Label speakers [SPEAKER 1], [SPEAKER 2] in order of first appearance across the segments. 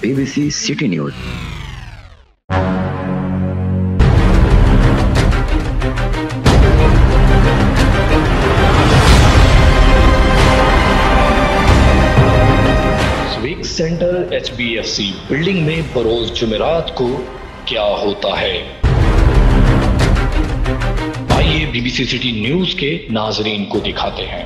[SPEAKER 1] BBC city news.
[SPEAKER 2] स्विक centre HBFC building में बरोज जुमेरात को क्या होता है, आइए BBC सिटी न्यूज के नाजरीन को दिखाते हैं।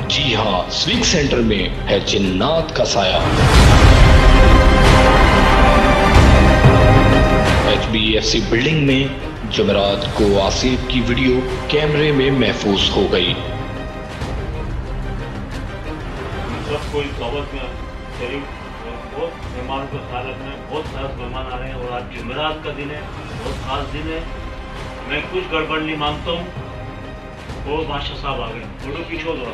[SPEAKER 2] जी हाँ, स्विक सेंटर में है जिन्नात का साया। HBFC बिल्डिंग में जुमेरात को आसिफ की वीडियो कैमरे में महफूज हो गई।
[SPEAKER 3] कोई दावत में शरीफ बहुत मेहमान को स्वागत में बहुत खास मेहमान आ रहे हैं और आज जुमेरात का दिन है, बहुत खास दिन है। मैं कुछ गड़बड़ नहीं मानता हूँ। वो बादशाह साहब आ गए, फोटो पीछो दो।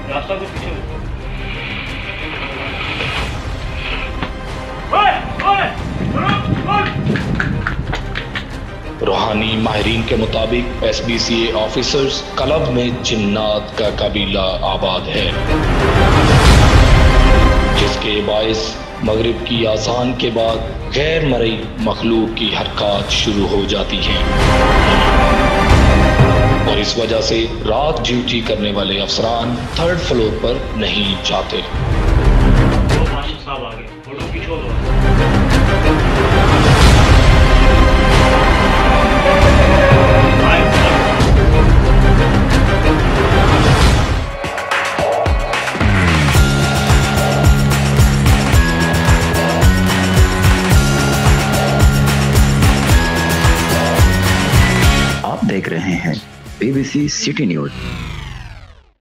[SPEAKER 3] रास्ता को पीछे
[SPEAKER 2] रूहानी माहिरीन के मुताबिक SBCA ऑफिसर्स क्लब में जिन्नात का कबीला आबाद है, जिसके बाइस मगरिब की आजान के बाद गैर मरई मखलूक की हरकत शुरू हो जाती हैं और इस वजह से रात ड्यूटी करने वाले अफसरान 3rd फ्लोर पर नहीं जाते।
[SPEAKER 3] साहब आ गए, फोटो पीछो दो।
[SPEAKER 1] आप देख रहे हैं BBC सिटी न्यूज।